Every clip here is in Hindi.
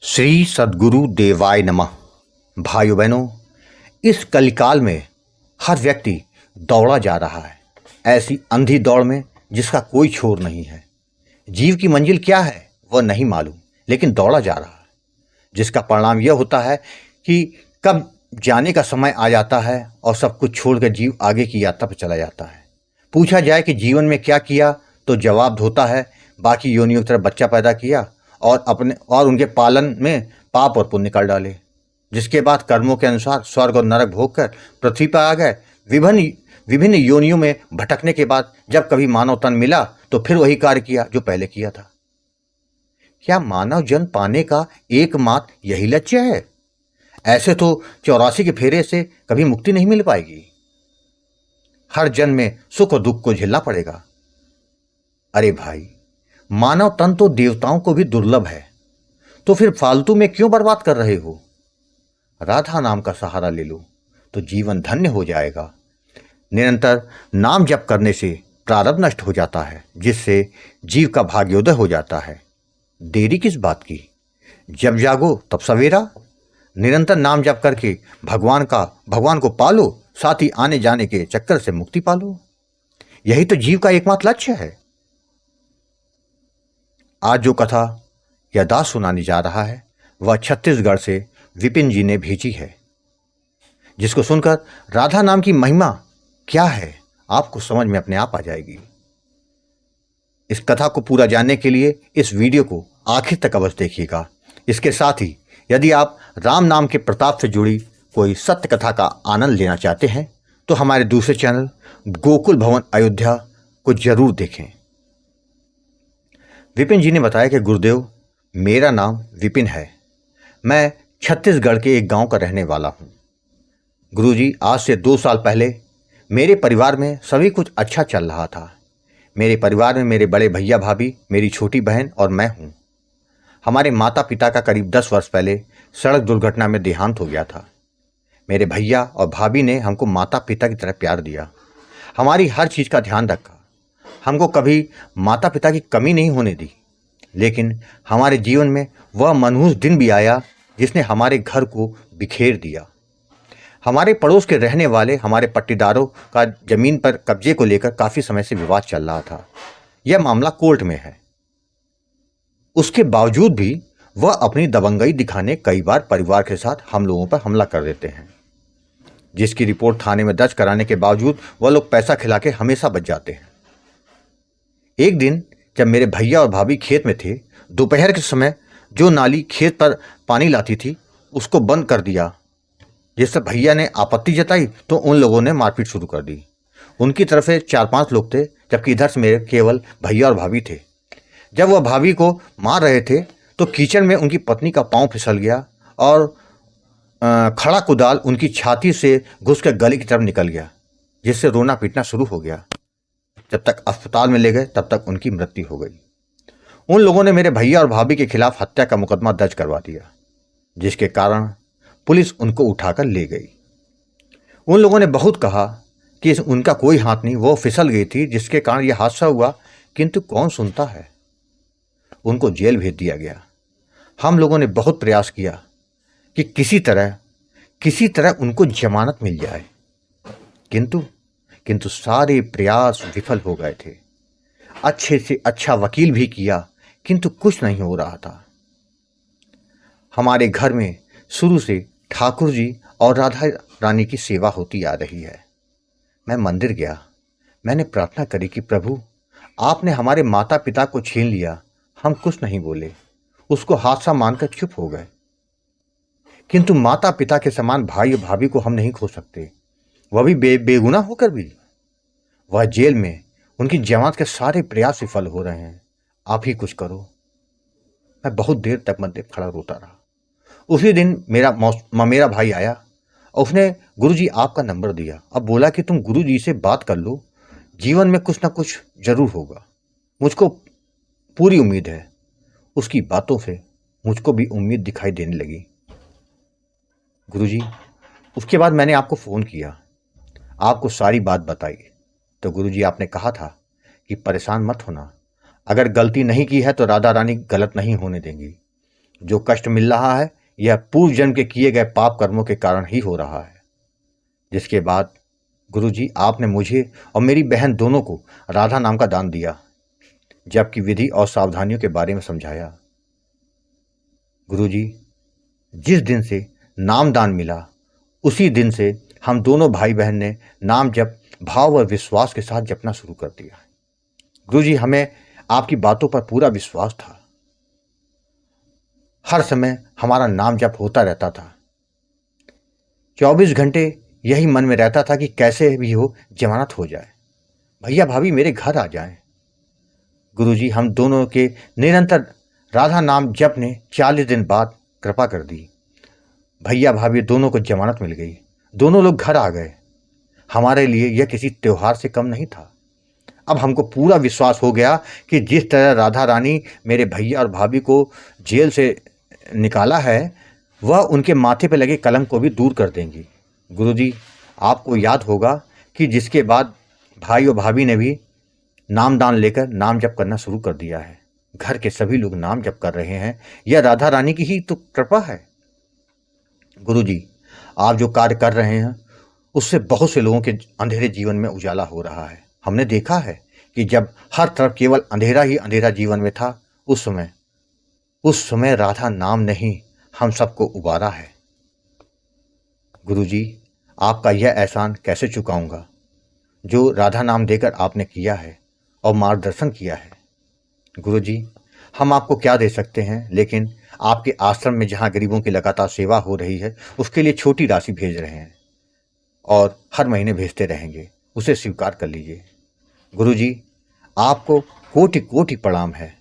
श्री सद्गुरु देवाय नमः। भाइयों बहनों, इस कलिकाल में हर व्यक्ति दौड़ा जा रहा है, ऐसी अंधी दौड़ में जिसका कोई छोर नहीं है। जीव की मंजिल क्या है वह नहीं मालूम, लेकिन दौड़ा जा रहा है, जिसका परिणाम यह होता है कि कब जाने का समय आ जाता है और सब कुछ छोड़कर जीव आगे की यात्रा पर चला जाता है। पूछा जाए कि जीवन में क्या किया तो जवाब होता है बाकी योनियों की तरह बच्चा पैदा किया और उनके पालन में पाप और पुण्य कर डाले, जिसके बाद कर्मों के अनुसार स्वर्ग और नरक भोग कर पृथ्वी पर आ गए। विभिन्न विभिन्न योनियों में भटकने के बाद जब कभी मानव तन मिला तो फिर वही कार्य किया जो पहले किया था। क्या मानव जन्म पाने का एकमात्र यही लक्ष्य है? ऐसे तो 84 के फेरे से कभी मुक्ति नहीं मिल पाएगी। हर जन्म में सुख और दुख को झेलना पड़ेगा। अरे भाई, मानव तन तो देवताओं को भी दुर्लभ है, तो फिर फालतू में क्यों बर्बाद कर रहे हो? राधा नाम का सहारा ले लो तो जीवन धन्य हो जाएगा। निरंतर नाम जप करने से प्रारब्ध नष्ट हो जाता है, जिससे जीव का भाग्योदय हो जाता है। देरी किस बात की? जब जागो तब सवेरा। निरंतर नाम जप करके भगवान को पालो, साथ ही आने जाने के चक्कर से मुक्ति पालो। यही तो जीव का एकमात्र लक्ष्य है। आज जो कथा या दास सुनाने जा रहा है वह छत्तीसगढ़ से विपिन जी ने भेजी है, जिसको सुनकर राधा नाम की महिमा क्या है आपको समझ में अपने आप आ जाएगी। इस कथा को पूरा जानने के लिए इस वीडियो को आखिर तक अवश्य देखिएगा। इसके साथ ही यदि आप राम नाम के प्रताप से जुड़ी कोई सत्य कथा का आनंद लेना चाहते हैं तो हमारे दूसरे चैनल गोकुल भवन अयोध्या को जरूर देखें। विपिन जी ने बताया कि गुरुदेव, मेरा नाम विपिन है। मैं छत्तीसगढ़ के एक गांव का रहने वाला हूं। गुरुजी, आज से 2 साल पहले मेरे परिवार में सभी कुछ अच्छा चल रहा था। मेरे परिवार में मेरे बड़े भैया भाभी, मेरी छोटी बहन और मैं हूं। हमारे माता पिता का करीब 10 वर्ष पहले सड़क दुर्घटना में देहांत हो गया था। मेरे भैया और भाभी ने हमको माता पिता की तरह प्यार दिया, हमारी हर चीज़ का ध्यान रखा, हमको कभी माता पिता की कमी नहीं होने दी। लेकिन हमारे जीवन में वह मनहूस दिन भी आया जिसने हमारे घर को बिखेर दिया। हमारे पड़ोस के रहने वाले हमारे पट्टीदारों का जमीन पर कब्जे को लेकर काफ़ी समय से विवाद चल रहा था। यह मामला कोर्ट में है। उसके बावजूद भी वह अपनी दबंगई दिखाने कई बार परिवार के साथ हम लोगों पर हमला कर देते हैं, जिसकी रिपोर्ट थाने में दर्ज कराने के बावजूद वह लोग पैसा खिला के हमेशा बच जाते हैं। एक दिन जब मेरे भैया और भाभी खेत में थे, दोपहर के समय जो नाली खेत पर पानी लाती थी उसको बंद कर दिया, जिससे भैया ने आपत्ति जताई तो उन लोगों ने मारपीट शुरू कर दी। उनकी तरफ से 4-5 लोग थे, जबकि इधर से मेरे केवल भैया और भाभी थे। जब वह भाभी को मार रहे थे तो कीचड़ में उनकी पत्नी का पाँव फिसल गया और खड़ा कुदाल उनकी छाती से घुस कर गले की तरफ निकल गया, जिससे रोना पीटना शुरू हो गया। जब तक अस्पताल में ले गए तब तक उनकी मृत्यु हो गई। उन लोगों ने मेरे भैया और भाभी के खिलाफ हत्या का मुकदमा दर्ज करवा दिया, जिसके कारण पुलिस उनको उठाकर ले गई। उन लोगों ने बहुत कहा कि उनका कोई हाथ नहीं, वो फिसल गई थी जिसके कारण यह हादसा हुआ, किंतु कौन सुनता है। उनको जेल भेज दिया गया। हम लोगों ने बहुत प्रयास किया कि किसी तरह उनको जमानत मिल जाए, किंतु सारे प्रयास विफल हो गए थे। अच्छे से अच्छा वकील भी किया, किंतु कुछ नहीं हो रहा था। हमारे घर में शुरू से ठाकुर जी और राधा रानी की सेवा होती आ रही है। मैं मंदिर गया, मैंने प्रार्थना करी कि प्रभु, आपने हमारे माता पिता को छीन लिया। हम कुछ नहीं बोले, उसको हादसा मानकर चुप हो गए, किंतु माता पिता के समान भाई और भाभी को हम नहीं खो सकते, वह भी बेगुनाह होकर भी। वह जेल में, उनकी जमानत के सारे प्रयास विफल हो रहे हैं। आप ही कुछ करो। मैं बहुत देर तक मंदिर खड़ा रोता रहा। उसी दिन मेरा भाई आया और उसने गुरुजी आपका नंबर दिया। अब बोला कि तुम गुरुजी से बात कर लो, जीवन में कुछ ना कुछ जरूर होगा। मुझको पूरी उम्मीद है। उसकी बातों से मुझको भी उम्मीद दिखाई देने लगी। गुरुजी, उसके बाद मैंने आपको फ़ोन किया, आपको सारी बात बताई, तो गुरुजी आपने कहा था कि परेशान मत होना, अगर गलती नहीं की है तो राधा रानी गलत नहीं होने देंगी। जो कष्ट मिल रहा है यह पूर्व जन्म के किए गए पाप कर्मों के कारण ही हो रहा है। जिसके बाद गुरुजी आपने मुझे और मेरी बहन दोनों को राधा नाम का दान दिया, जबकि विधि और सावधानियों के बारे में समझाया। गुरुजी, जिस दिन से नाम दान मिला उसी दिन से हम दोनों भाई बहन ने नाम जप भाव और विश्वास के साथ जपना शुरू कर दिया। गुरुजी, हमें आपकी बातों पर पूरा विश्वास था। हर समय हमारा नाम जप होता रहता था। 24 घंटे यही मन में रहता था कि कैसे भी हो जमानत हो जाए, भैया भाभी मेरे घर आ जाएं। गुरुजी, हम दोनों के निरंतर राधा नाम जप ने 40 दिन बाद कृपा कर दी। भैया भाभी दोनों को जमानत मिल गई, दोनों लोग घर आ गए। हमारे लिए यह किसी त्योहार से कम नहीं था। अब हमको पूरा विश्वास हो गया कि जिस तरह राधा रानी मेरे भैया और भाभी को जेल से निकाला है वह उनके माथे पर लगे कलंक को भी दूर कर देंगी। गुरुजी, आपको याद होगा कि जिसके बाद भाई और भाभी ने भी नामदान लेकर नाम जप करना शुरू कर दिया है। घर के सभी लोग नाम जप कर रहे हैं। यह राधा रानी की ही तो कृपा है। गुरुजी, आप जो कार्य कर रहे हैं उससे बहुत से लोगों के अंधेरे जीवन में उजाला हो रहा है। हमने देखा है कि जब हर तरफ केवल अंधेरा ही अंधेरा जीवन में था, उस समय राधा नाम ने ही हम सबको उबारा है। गुरुजी, आपका यह एहसान कैसे चुकाऊंगा जो राधा नाम देकर आपने किया है और मार्गदर्शन किया है। गुरुजी, हम आपको क्या दे सकते हैं, लेकिन आपके आश्रम में जहाँ गरीबों की लगातार सेवा हो रही है उसके लिए छोटी राशि भेज रहे हैं और हर महीने भेजते रहेंगे, उसे स्वीकार कर लीजिए। गुरुजी, आपको कोटि कोटि प्रणाम है।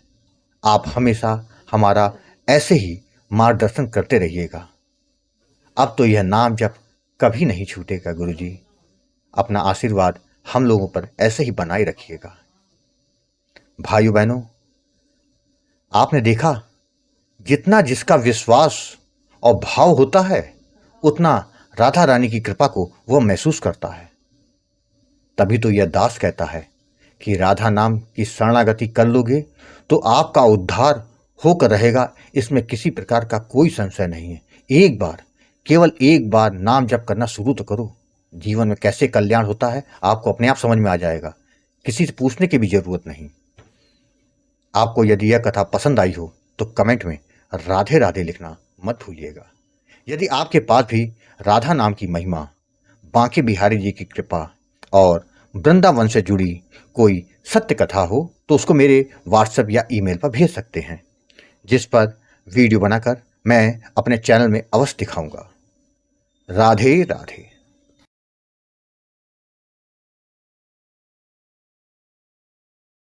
आप हमेशा हमारा ऐसे ही मार्गदर्शन करते रहिएगा। अब तो यह नाम जप कभी नहीं छूटेगा। गुरुजी, अपना आशीर्वाद हम लोगों पर ऐसे ही बनाए रखिएगा। भाइयों बहनों, आपने देखा जितना जिसका विश्वास और भाव होता है उतना राधा रानी की कृपा को वह महसूस करता है। तभी तो यह दास कहता है कि राधा नाम की शरणागति कर लोगे तो आपका उद्धार होकर रहेगा, इसमें किसी प्रकार का कोई संशय नहीं है। एक बार, केवल एक बार नाम जप करना शुरू तो करो। जीवन में कैसे कल्याण होता है आपको अपने आप समझ में आ जाएगा, किसी से पूछने की भी जरूरत नहीं। आपको यदि यह कथा पसंद आई हो तो कमेंट में राधे राधे लिखना मत भूलिएगा। यदि आपके पास भी राधा नाम की महिमा, बांके बिहारी जी की कृपा और वृंदावन से जुड़ी कोई सत्य कथा हो तो उसको मेरे व्हाट्सएप या ईमेल पर भेज सकते हैं, जिस पर वीडियो बनाकर मैं अपने चैनल में अवश्य दिखाऊंगा। राधे राधे।